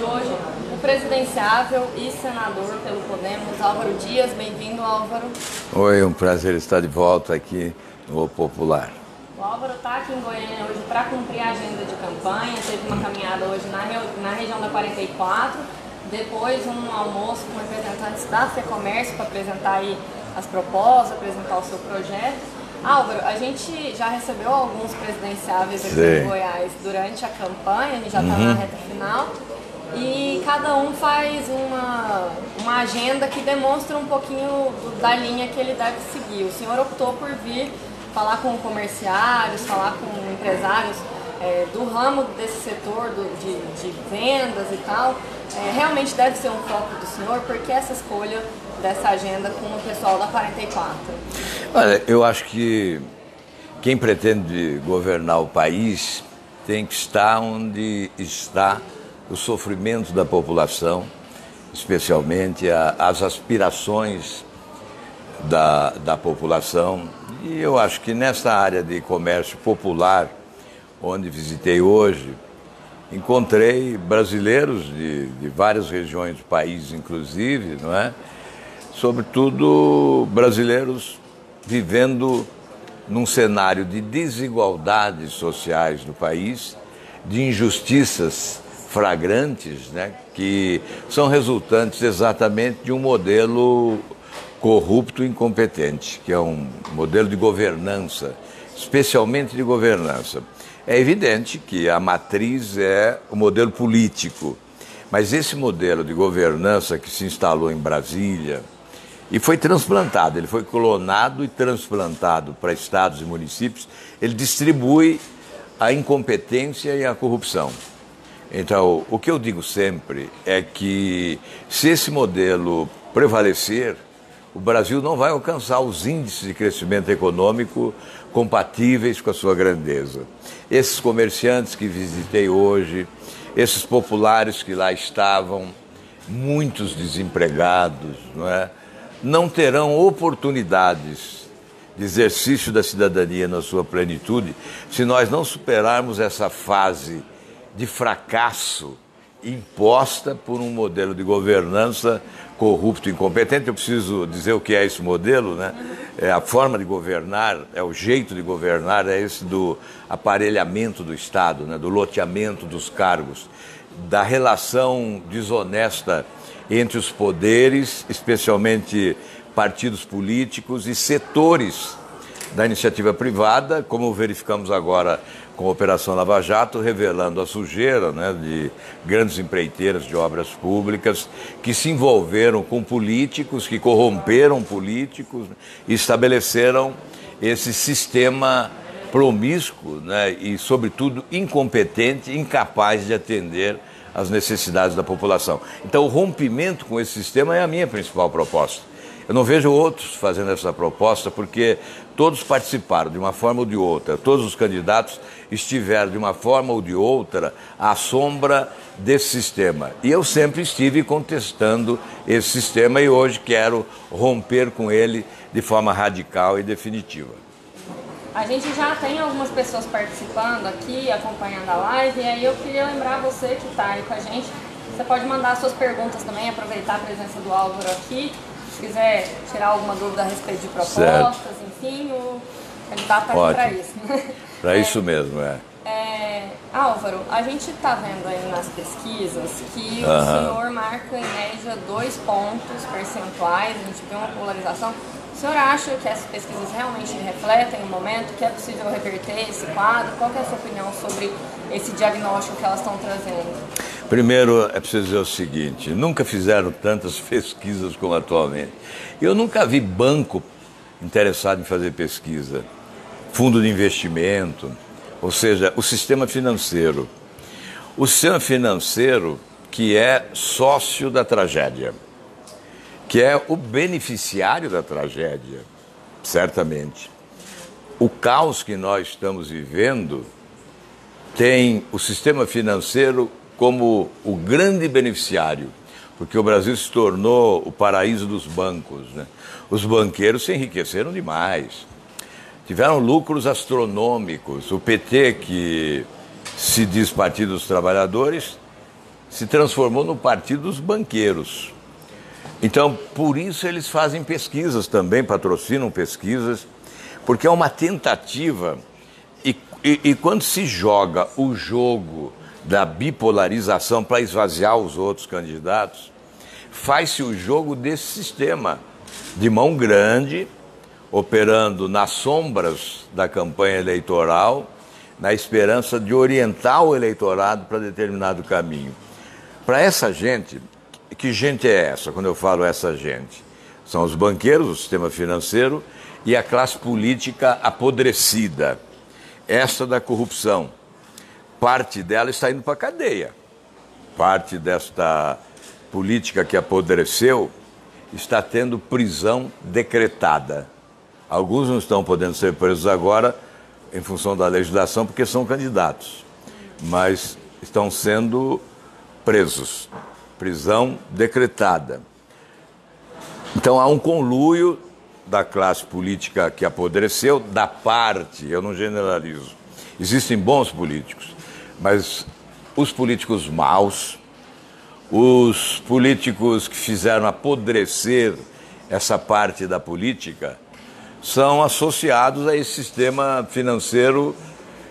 de hoje o presidenciável e senador pelo Podemos, Álvaro Dias. Bem-vindo, Álvaro. Oi, um prazer estar de volta aqui no O Popular. O Álvaro está aqui em Goiânia hoje para cumprir a agenda de campanha. Teve uma caminhada hoje na região da 44, depois um almoço com representantes da FEComércio para apresentar aí as propostas, apresentar o seu projeto. Álvaro, a gente já recebeu alguns presidenciáveis aqui em Goiás durante a campanha, a gente já está na reta final, e cada um faz uma agenda que demonstra um pouquinho da linha que ele deve seguir. O senhor optou por vir falar com comerciários, falar com empresários do ramo desse setor de vendas e tal. Realmente deve ser um foco do senhor, porque essa escolha dessa agenda com o pessoal da 44? Olha, eu acho que quem pretende governar o país tem que estar onde está o sofrimento da população, especialmente as aspirações da população. E eu acho que nessa área de comércio popular, onde visitei hoje, encontrei brasileiros de várias regiões do país, inclusive, não é? Sobretudo brasileiros vivendo num cenário de desigualdades sociais no país, de injustiças flagrantes, né, que são resultantes exatamente de um modelo corrupto e incompetente, que é um modelo de governança, especialmente de governança. É evidente que a matriz é o modelo político, mas esse modelo de governança que se instalou em Brasília e foi transplantado, ele foi clonado e transplantado para estados e municípios, ele distribui a incompetência e a corrupção. Então, o que eu digo sempre é que se esse modelo prevalecer, o Brasil não vai alcançar os índices de crescimento econômico compatíveis com a sua grandeza. Esses comerciantes que visitei hoje, esses populares que lá estavam, muitos desempregados, não terão oportunidades de exercício da cidadania na sua plenitude se nós não superarmos essa fase de fracasso imposta por um modelo de governança corrupto e incompetente. Eu preciso dizer o que é esse modelo, né? É a forma de governar, é o jeito de governar, é esse do aparelhamento do Estado, né? Do loteamento dos cargos, da relação desonesta entre os poderes, especialmente partidos políticos e setores da iniciativa privada, como verificamos agora com a Operação Lava Jato, revelando a sujeira, né, de grandes empreiteiras de obras públicas que se envolveram com políticos, que corromperam políticos e estabeleceram esse sistema promíscuo, né, e, sobretudo, incompetente, incapaz de atender às necessidades da população. Então, o rompimento com esse sistema é a minha principal proposta. Eu não vejo outros fazendo essa proposta porque todos participaram de uma forma ou de outra, todos os candidatos estiveram de uma forma ou de outra à sombra desse sistema. E eu sempre estive contestando esse sistema e hoje quero romper com ele de forma radical e definitiva. A gente já tem algumas pessoas participando aqui, acompanhando a live, e aí eu queria lembrar você que está aí com a gente, você pode mandar suas perguntas também, aproveitar a presença do Álvaro aqui. Se quiser tirar alguma dúvida a respeito de propostas, enfim, o candidato está aqui para isso. Para isso mesmo, Álvaro, a gente está vendo aí nas pesquisas que o senhor marca em média 2 pontos percentuais, a gente vê uma polarização. O senhor acha que essas pesquisas realmente refletem o momento, que é possível reverter esse quadro? Qual que é a sua opinião sobre esse diagnóstico que elas estão trazendo? Primeiro, é preciso dizer o seguinte, nunca fizeram tantas pesquisas como atualmente. Eu nunca vi banco interessado em fazer pesquisa, fundo de investimento, ou seja, o sistema financeiro. O sistema financeiro que é sócio da tragédia, que é o beneficiário da tragédia, certamente. O caos que nós estamos vivendo tem o sistema financeiro como o grande beneficiário, porque o Brasil se tornou o paraíso dos bancos, né? Os banqueiros se enriqueceram demais, tiveram lucros astronômicos. O PT, que se diz Partido dos Trabalhadores, se transformou no partido dos banqueiros. Então, por isso eles fazem pesquisas também, patrocinam pesquisas, porque é uma tentativa, e quando se joga o jogo da bipolarização para esvaziar os outros candidatos, faz-se o jogo desse sistema de mão grande, operando nas sombras da campanha eleitoral, na esperança de orientar o eleitorado para determinado caminho. Para essa gente, que gente é essa? Quando eu falo essa gente, são os banqueiros, o sistema financeiro e a classe política apodrecida, essa da corrupção. Parte dela está indo para a cadeia. Parte desta política que apodreceu está tendo prisão decretada. Alguns não estão podendo ser presos agora em função da legislação porque são candidatos, mas estão sendo presos. Prisão decretada. Então há um conluio da classe política que apodreceu, da parte, eu não generalizo. Existem bons políticos, mas os políticos maus, os políticos que fizeram apodrecer essa parte da política, são associados a esse sistema financeiro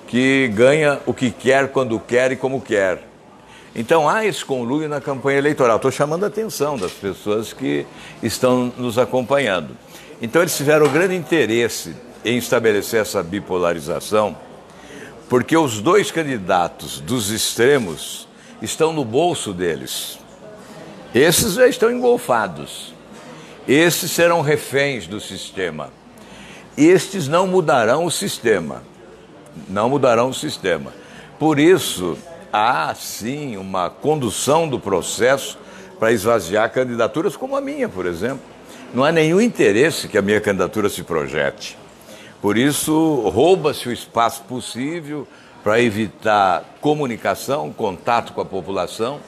que ganha o que quer, quando quer e como quer. Então há esse conluio na campanha eleitoral. Estou chamando a atenção das pessoas que estão nos acompanhando. Então eles tiveram grande interesse em estabelecer essa bipolarização, porque os dois candidatos dos extremos estão no bolso deles. Esses já estão engolfados. Esses serão reféns do sistema. Estes não mudarão o sistema. Não mudarão o sistema. Por isso, há sim uma condução do processo para esvaziar candidaturas como a minha, por exemplo. Não há nenhum interesse que a minha candidatura se projete. Por isso, rouba-se o espaço possível para evitar comunicação, contato com a população,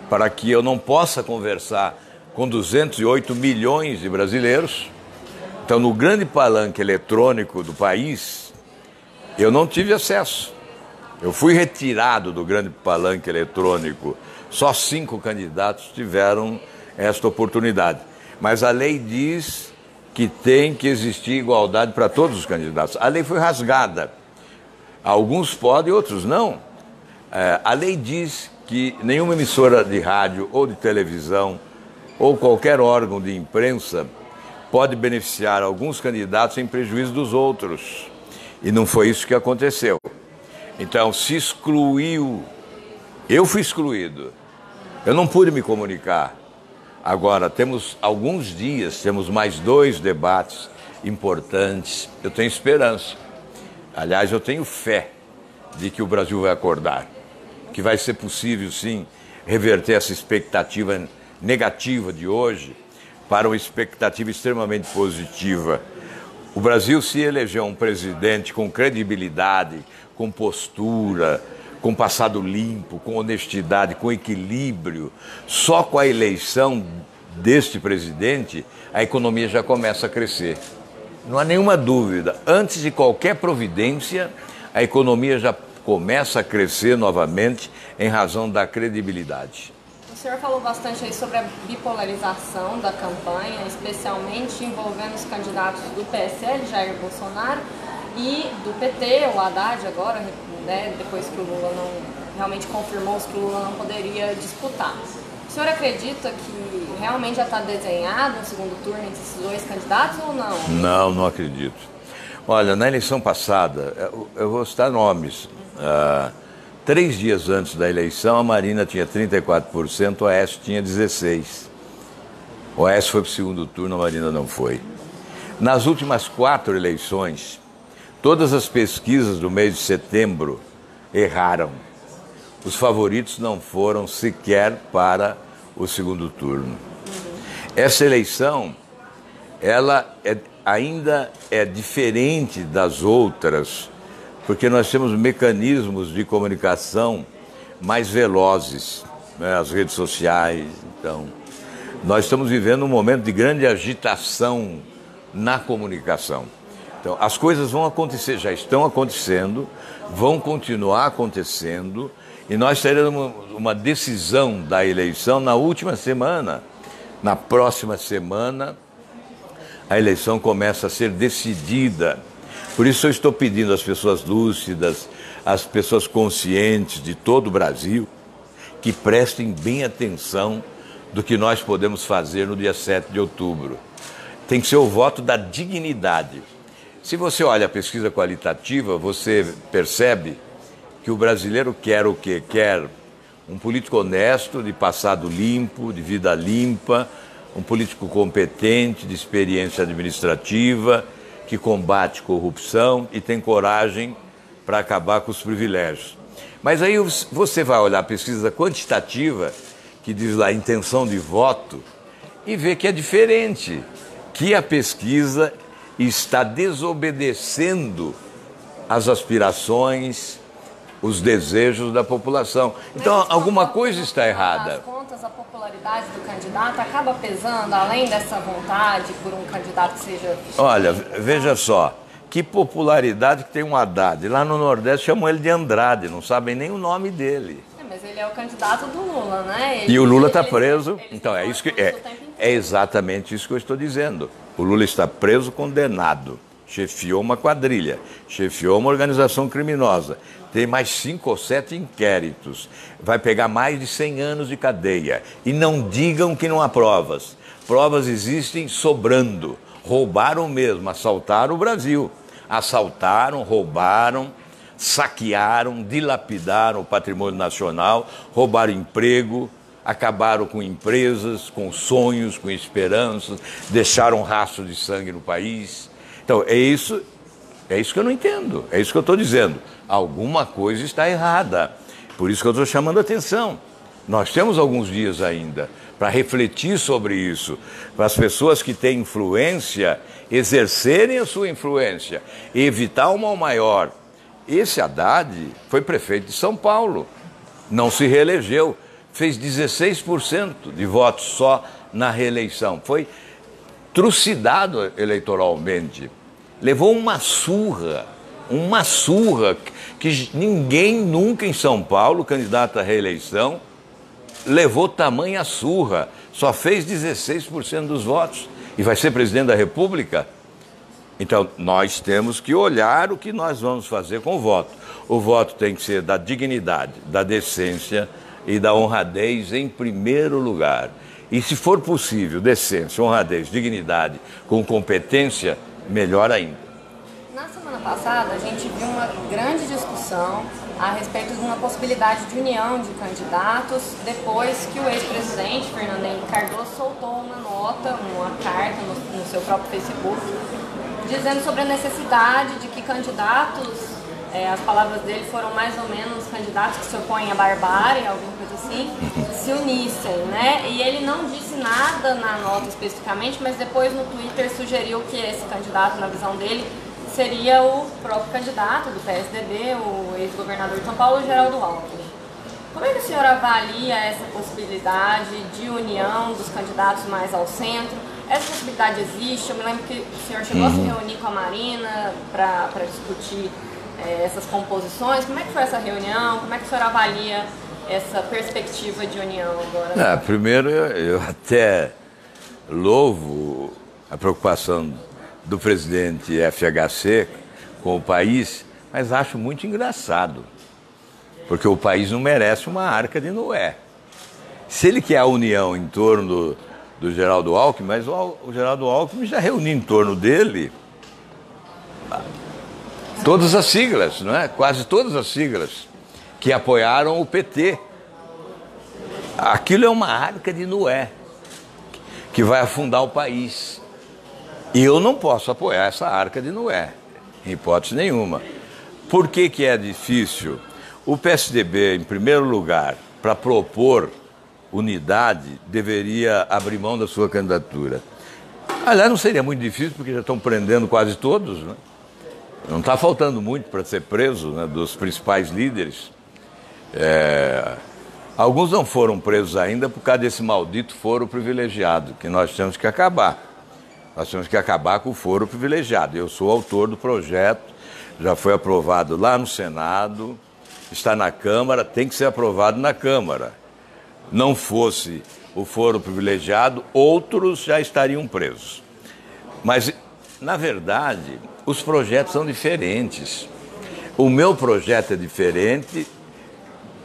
para que eu não possa conversar com 208 milhões de brasileiros. Então, no grande palanque eletrônico do país, eu não tive acesso. Eu fui retirado do grande palanque eletrônico. Só 5 candidatos tiveram esta oportunidade. Mas a lei diz que tem que existir igualdade para todos os candidatos. A lei foi rasgada. Alguns podem, outros não. A lei diz que nenhuma emissora de rádio ou de televisão ou qualquer órgão de imprensa pode beneficiar alguns candidatos em prejuízo dos outros. E não foi isso que aconteceu. Então, se excluiu. Eu fui excluído. Eu não pude me comunicar. Agora, temos alguns dias, temos mais 2 debates importantes. Eu tenho esperança. Aliás, eu tenho fé de que o Brasil vai acordar. Que vai ser possível, sim, reverter essa expectativa negativa de hoje para uma expectativa extremamente positiva. O Brasil se elegeu um presidente com credibilidade, com postura, com passado limpo, com honestidade, com equilíbrio. Só com a eleição deste presidente, a economia já começa a crescer. Não há nenhuma dúvida. Antes de qualquer providência, a economia já começa a crescer novamente em razão da credibilidade. O senhor falou bastante aí sobre a bipolarização da campanha, especialmente envolvendo os candidatos do PSL, Jair Bolsonaro, e do PT, o Haddad agora, né, depois que o Lula não realmente confirmou que o Lula não poderia disputar. O senhor acredita que realmente já está desenhado um segundo turno entre esses 2 candidatos ou não? Não, não acredito. Olha, na eleição passada, eu vou citar nomes. 3 dias antes da eleição, a Marina tinha 34%, o Aécio tinha 16%. O Aécio foi para o segundo turno, a Marina não foi. Nas últimas 4 eleições, todas as pesquisas do mês de setembro erraram. Os favoritos não foram sequer para o segundo turno. Essa eleição, ela ainda é diferente das outras, porque nós temos mecanismos de comunicação mais velozes, né? As redes sociais. Então, nós estamos vivendo um momento de grande agitação na comunicação. Então, as coisas vão acontecer, já estão acontecendo, vão continuar acontecendo, E nós teremos uma decisão da eleição na última semana. Na próxima semana, a eleição começa a ser decidida. Por isso eu estou pedindo às pessoas lúcidas, às pessoas conscientes de todo o Brasil, que prestem bem atenção do que nós podemos fazer no dia 7 de outubro. Tem que ser o voto da dignidade. Se você olha a pesquisa qualitativa, você percebe que o brasileiro quer o quê? Quer um político honesto, de passado limpo, de vida limpa, um político competente, de experiência administrativa, que combate corrupção e tem coragem para acabar com os privilégios. Mas aí você vai olhar a pesquisa quantitativa, que diz lá intenção de voto, e vê que é diferente, que a pesquisa está desobedecendo as aspirações, os desejos da população. Então, alguma coisa está errada. As contas, a popularidade do candidato acaba pesando, além dessa vontade por um candidato que seja... Olha, veja só, que popularidade que tem um Haddad. Lá no Nordeste chamam ele de Andrade, não sabem nem o nome dele. Mas ele é o candidato do Lula, né? E o Lula está preso. Então, é isso que é exatamente isso que eu estou dizendo. O Lula está preso, condenado. Chefiou uma quadrilha, chefiou uma organização criminosa. Tem mais 5 ou 7 inquéritos. Vai pegar mais de 100 anos de cadeia. E não digam que não há provas. Provas existem sobrando. Roubaram mesmo, assaltaram o Brasil. Assaltaram, roubaram, saquearam, dilapidaram o patrimônio nacional, roubaram emprego, acabaram com empresas, com sonhos, com esperanças, deixaram um rastro de sangue no país. Então, é isso que eu não entendo, é isso que eu estou dizendo. Alguma coisa está errada, por isso que eu estou chamando a atenção. Nós temos alguns dias ainda para refletir sobre isso, para as pessoas que têm influência exercerem a sua influência, evitar o mal maior. Esse Haddad foi prefeito de São Paulo, não se reelegeu, fez 16% de votos só na reeleição, foi trucidado eleitoralmente, levou uma surra que ninguém nunca em São Paulo, candidato à reeleição, levou tamanha surra, só fez 16% dos votos e vai ser presidente da República. Então, nós temos que olhar o que nós vamos fazer com o voto. O voto tem que ser da dignidade, da decência e da honradez em primeiro lugar. E se for possível, decência, honradez, dignidade, com competência, melhor ainda. Na semana passada, a gente viu uma grande discussão a respeito de uma possibilidade de união de candidatos, depois que o ex-presidente Fernando Henrique Cardoso soltou uma nota, uma carta no seu próprio Facebook, dizendo sobre a necessidade de que candidatos, as palavras dele foram mais ou menos candidatos que se opõem à barbárie, alguma coisa assim, se unissem, né? E ele não disse nada na nota especificamente, mas depois no Twitter sugeriu que esse candidato, na visão dele, seria o próprio candidato do PSDB, o ex-governador de São Paulo, Geraldo Alckmin. Como é que o senhor avalia essa possibilidade de união dos candidatos mais ao centro? Essa possibilidade existe? Eu me lembro que o senhor chegou a se reunir com a Marina para discutir essas composições. Como é que foi essa reunião? Como é que o senhor avalia essa perspectiva de união agora? Primeiro, eu até louvo a preocupação do presidente FHC com o país, mas acho muito engraçado, porque o país não merece uma Arca de Noé. Se ele quer a união em torno do Geraldo Alckmin, mas o Geraldo Alckmin já reuniu em torno dele todas as siglas, não é? Quase todas as siglas que apoiaram o PT. Aquilo é uma Arca de Noé que vai afundar o país. E eu não posso apoiar essa Arca de Noé, em hipótese nenhuma. Por que é difícil? O PSDB, em primeiro lugar, para propor unidade, deveria abrir mão da sua candidatura. Aliás, não seria muito difícil, porque já estão prendendo quase todos, né? Não está faltando muito para ser preso, né, dos principais líderes. Alguns não foram presos ainda por causa desse maldito foro privilegiado, que nós temos que acabar. Nós temos que acabar com o foro privilegiado. Eu sou autor do projeto, já foi aprovado lá no Senado, está na Câmara, tem que ser aprovado na Câmara. Não fosse o foro privilegiado, outros já estariam presos. Mas, na verdade, os projetos são diferentes. O meu projeto é diferente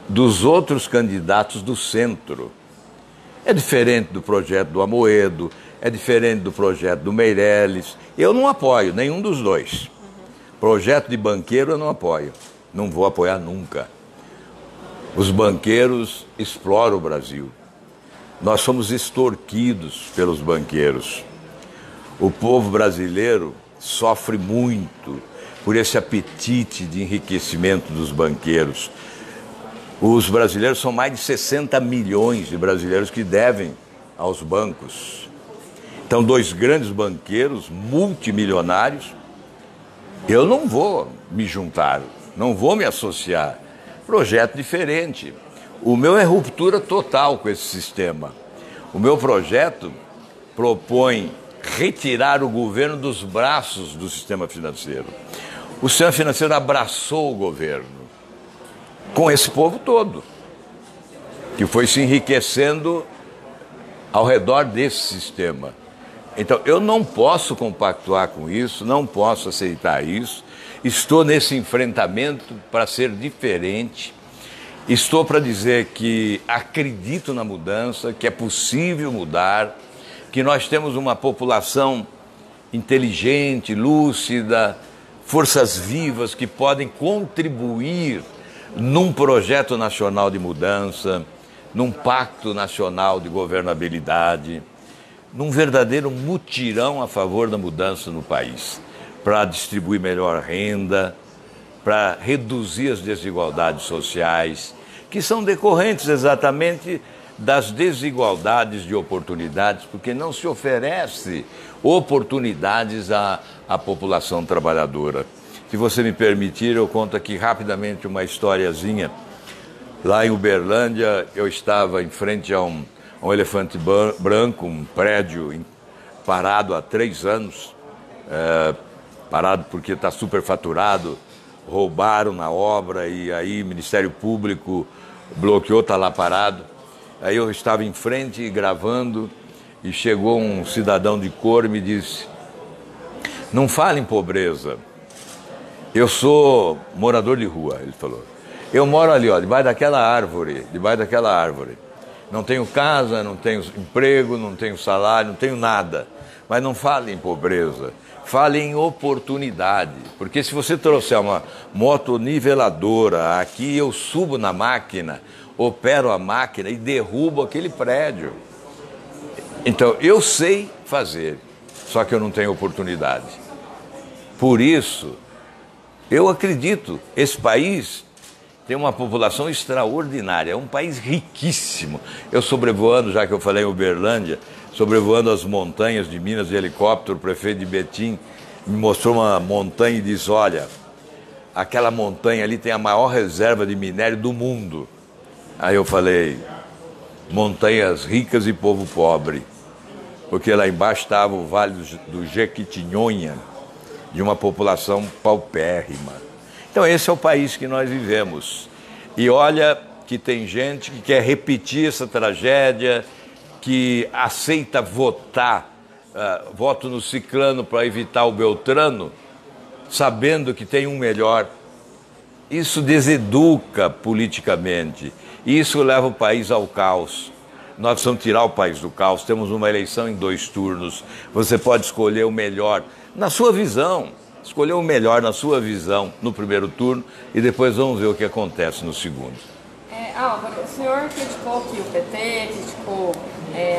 dos outros candidatos do centro. É diferente do projeto do Amoedo, é diferente do projeto do Meirelles. Eu não apoio nenhum dos dois. Projeto de banqueiro eu não apoio. Não vou apoiar nunca. Os banqueiros exploram o Brasil. Nós somos extorquidos pelos banqueiros. O povo brasileiro sofre muito por esse apetite de enriquecimento dos banqueiros. Os brasileiros são mais de 60 milhões de brasileiros que devem aos bancos. Então, dois grandes banqueiros multimilionários, eu não vou me juntar, não vou me associar. Projeto diferente. O meu é ruptura total com esse sistema. O meu projeto propõe retirar o governo dos braços do sistema financeiro. O sistema financeiro abraçou o governo com esse povo todo, que foi se enriquecendo ao redor desse sistema. Então, eu não posso compactuar com isso, não posso aceitar isso. Estou nesse enfrentamento para ser diferente. Estou para dizer que acredito na mudança, que é possível mudar, que nós temos uma população inteligente, lúcida, forças vivas que podem contribuir num projeto nacional de mudança, num pacto nacional de governabilidade, num verdadeiro mutirão a favor da mudança no país, para distribuir melhor renda, para reduzir as desigualdades sociais, que são decorrentes exatamente das desigualdades de oportunidades, porque não se oferece oportunidades à população trabalhadora. Se você me permitir, eu conto aqui rapidamente uma historiazinha. Lá em Uberlândia, eu estava em frente a um elefante branco, um prédio parado há 3 anos, parado porque está superfaturado, roubaram na obra e aí o Ministério Público bloqueou, está lá parado. Aí eu estava em frente gravando e chegou um cidadão de cor e me disse: não fale em pobreza, eu sou morador de rua, ele falou. Eu moro ali, ó, debaixo daquela árvore. Não tenho casa, não tenho emprego, não tenho salário, não tenho nada. Mas não fale em pobreza, fale em oportunidade. Porque se você trouxer uma moto niveladora, aqui eu subo na máquina, opero a máquina e derrubo aquele prédio. Então, eu sei fazer, só que eu não tenho oportunidade. Por isso, eu acredito, esse país tem uma população extraordinária, é um país riquíssimo. Eu sobrevoando, já que eu falei em Uberlândia, sobrevoando as montanhas de Minas de helicóptero, o prefeito de Betim me mostrou uma montanha e disse: olha, aquela montanha ali tem a maior reserva de minério do mundo. Aí eu falei: montanhas ricas e povo pobre, porque lá embaixo estava o Vale do Jequitinhonha, de uma população paupérrima. Então esse é o país que nós vivemos. E olha que tem gente que quer repetir essa tragédia, que aceita votar, voto no ciclano para evitar o beltrano, sabendo que tem um melhor. Isso deseduca politicamente, isso leva o país ao caos. Nós precisamos tirar o país do caos. Temos uma eleição em 2 turnos, você pode escolher o melhor na sua visão. Escolher o melhor na sua visão no primeiro turno e depois vamos ver o que acontece no segundo. Álvaro, o senhor criticou aqui o PT, criticou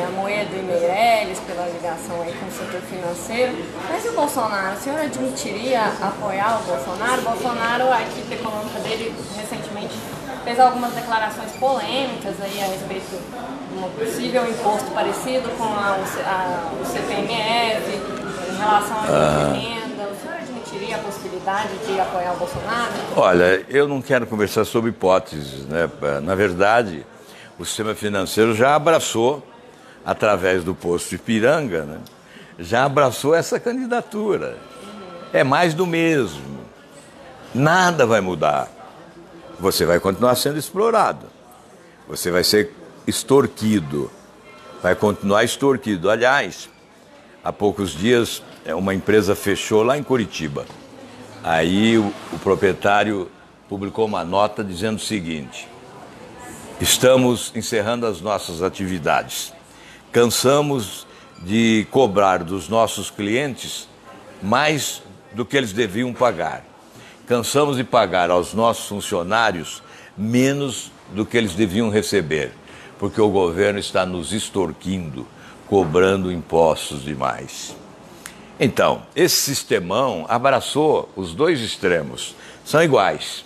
Amoedo e Meirelles pela ligação aí com o setor financeiro, mas e o Bolsonaro? O senhor admitiria apoiar o Bolsonaro? O Bolsonaro, a equipe econômica dele recentemente fez algumas declarações polêmicas aí a respeito de um possível imposto parecido com o CPMF em relação à renda. O senhor admitiria a possibilidade de apoiar o Bolsonaro? Olha, eu não quero conversar sobre hipóteses, né? Na verdade, o sistema financeiro já abraçou, através do posto Ipiranga, né? Já abraçou essa candidatura. É mais do mesmo. Nada vai mudar. você vai continuar sendo explorado, você vai ser extorquido, vai continuar extorquido. Aliás, há poucos dias uma empresa fechou lá em Curitiba. Aí o proprietário publicou uma nota dizendo o seguinte: estamos encerrando as nossas atividades. Cansamos de cobrar dos nossos clientes mais do que eles deviam pagar. Cansamos de pagar aos nossos funcionários menos do que eles deviam receber, porque o governo está nos extorquindo, cobrando impostos demais. Então, esse sistemão abraçou os dois extremos, são iguais.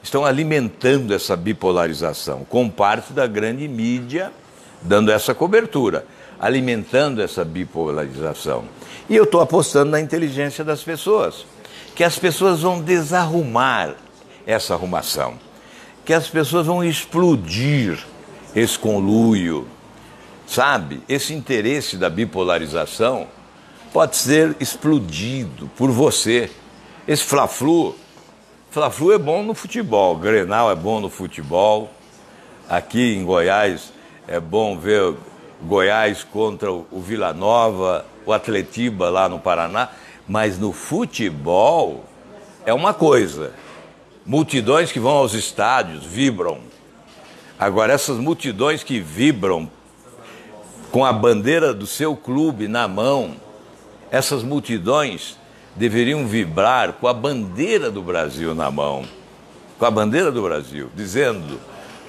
Estão alimentando essa bipolarização, com parte da grande mídia dando essa cobertura, alimentando essa bipolarização. E eu estou apostando na inteligência das pessoas, que as pessoas vão desarrumar essa arrumação, que as pessoas vão explodir esse conluio, sabe? Esse interesse da bipolarização pode ser explodido por você. Esse Fla-Flu é bom no futebol, Grenal é bom no futebol. Aqui em Goiás é bom ver Goiás contra o Vila Nova, o Atletiba lá no Paraná, mas no futebol é uma coisa. Multidões que vão aos estádios vibram. Agora, essas multidões que vibram com a bandeira do seu clube na mão, essas multidões deveriam vibrar com a bandeira do Brasil na mão, com a bandeira do Brasil, dizendo: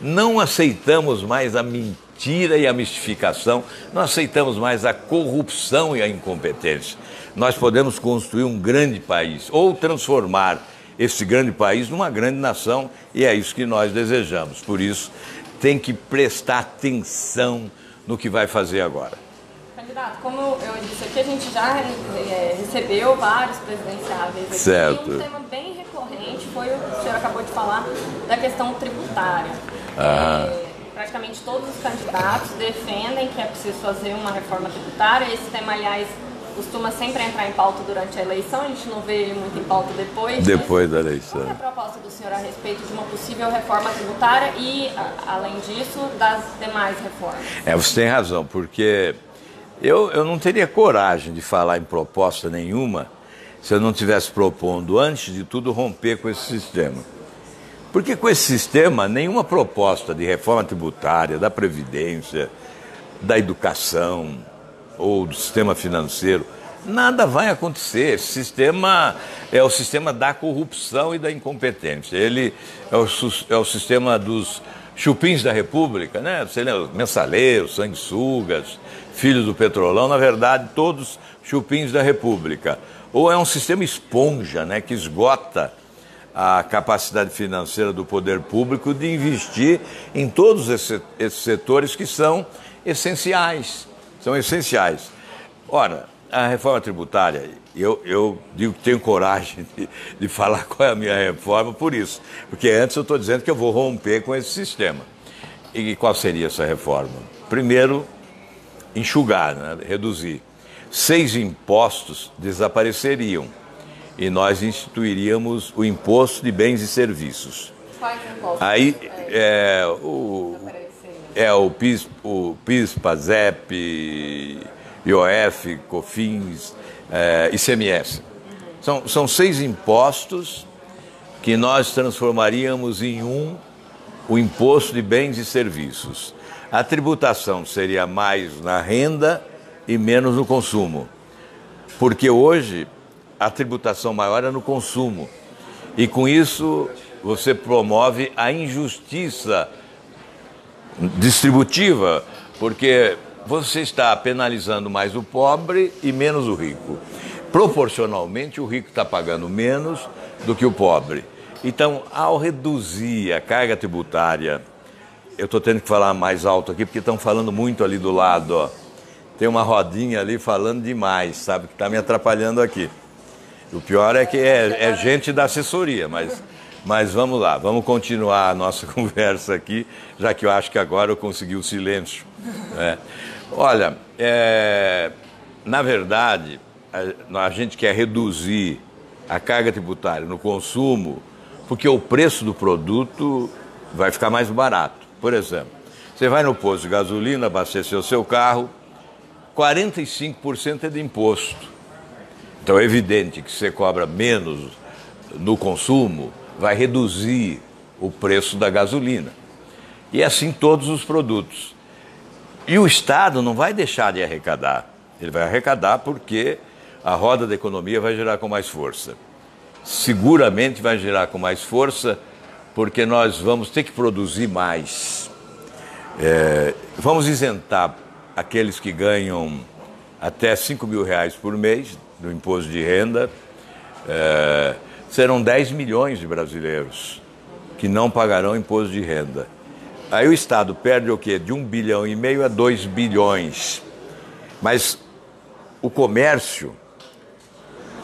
não aceitamos mais a mentira e a mistificação, não aceitamos mais a corrupção e a incompetência. Nós podemos construir um grande país ou transformar esse grande país numa grande nação, e é isso que nós desejamos. Por isso, tem que prestar atenção no que vai fazer agora. Candidato, como eu disse aqui, a gente já recebeu vários presidenciáveis aqui. Certo. E um tema bem recorrente foi o que o senhor acabou de falar, da questão tributária. Praticamente todos os candidatos defendem que é preciso fazer uma reforma tributária. Esse tema, aliás, costuma sempre entrar em pauta durante a eleição, a gente não vê ele muito em pauta depois. Depois da eleição. Qual é a proposta do senhor a respeito de uma possível reforma tributária e, além disso, das demais reformas? Você tem razão, porque eu não teria coragem de falar em proposta nenhuma se eu não estivesse propondo, antes de tudo, romper com esse sistema. Porque com esse sistema, nenhuma proposta de reforma tributária, da Previdência, da educação ou do sistema financeiro, nada vai acontecer. Esse sistema é o sistema da corrupção e da incompetência. Ele é o sistema dos chupins da República, né? Você lembra, mensaleiros, sanguessugas, filhos do petrolão, na verdade, todos chupins da República. Ou é um sistema esponja, né, que esgota a capacidade financeira do poder público de investir em todos esses setores que são essenciais. São essenciais. Ora, a reforma tributária, eu digo que tenho coragem de falar qual é a minha reforma por isso. Porque antes eu estou dizendo que eu vou romper com esse sistema. E qual seria essa reforma? Primeiro, enxugar, né? Reduzir. 6 impostos desapareceriam e nós instituiríamos o imposto de bens e serviços. Quais impostos? Aí o PIS, PASEP, IOF, COFINS, ICMS. São 6 impostos que nós transformaríamos em o imposto de bens e serviços. A tributação seria mais na renda e menos no consumo. Porque hoje a tributação maior é no consumo. E com isso você promove a injustiça distributiva, porque você está penalizando mais o pobre e menos o rico. Proporcionalmente, o rico está pagando menos do que o pobre. Então, ao reduzir a carga tributária, eu estou tendo que falar mais alto aqui, porque estão falando muito ali do lado, ó. Tem uma rodinha ali falando demais, sabe, que está me atrapalhando aqui. O pior é que é gente da assessoria, mas vamos lá, vamos continuar a nossa conversa aqui, já que eu acho que agora eu consegui o silêncio. Olha, na verdade, a gente quer reduzir a carga tributária no consumo porque o preço do produto vai ficar mais barato. Por exemplo, você vai no posto de gasolina, abastecer o seu carro, 45% é de imposto. Então é evidente que você cobra menos no consumo, vai reduzir o preço da gasolina. E assim todos os produtos. E o Estado não vai deixar de arrecadar. Ele vai arrecadar porque a roda da economia vai girar com mais força. Seguramente vai girar com mais força porque nós vamos ter que produzir mais. Vamos isentar aqueles que ganham até R$5.000 por mês do imposto de renda. Serão 10 milhões de brasileiros que não pagarão imposto de renda. Aí o Estado perde o quê? De 1,5 bilhão a 2 bilhões. Mas o comércio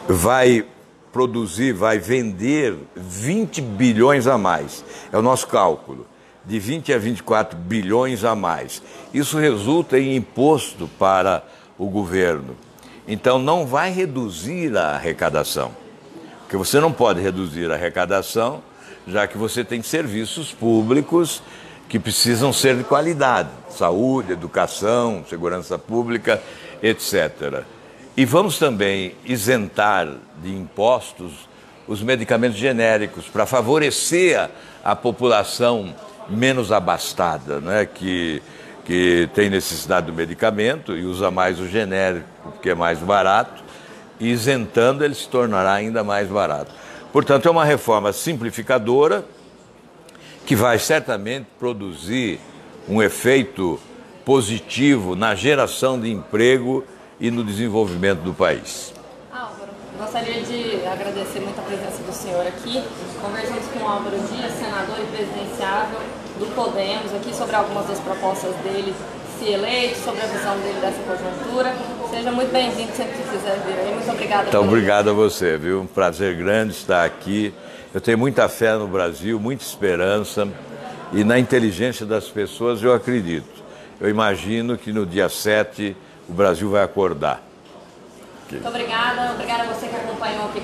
vai produzir, vai vender 20 bilhões a mais. É o nosso cálculo. De 20 a 24 bilhões a mais. Isso resulta em imposto para o governo. Então não vai reduzir a arrecadação. Porque você não pode reduzir a arrecadação, já que você tem serviços públicos que precisam ser de qualidade. Saúde, educação, segurança pública, etc. E vamos também isentar de impostos os medicamentos genéricos para favorecer a população menos abastada, né, que tem necessidade do medicamento e usa mais o genérico, porque é mais barato, e isentando ele se tornará ainda mais barato. Portanto, é uma reforma simplificadora que vai certamente produzir um efeito positivo na geração de emprego e no desenvolvimento do país. Álvaro, gostaria de agradecer muito a presença do senhor aqui. Conversamos com o Álvaro Dias, senador e presidenciável do Podemos, aqui sobre algumas das propostas dele, se eleito, sobre a visão dele dessa conjuntura. Seja muito bem-vindo sempre que quiser vir aí. Muito obrigada. Então, obrigado a você, viu? Um prazer grande estar aqui. Eu tenho muita fé no Brasil, muita esperança e na inteligência das pessoas eu acredito. Eu imagino que no dia 7 o Brasil vai acordar. Muito obrigada. Obrigada a você que acompanhou aqui.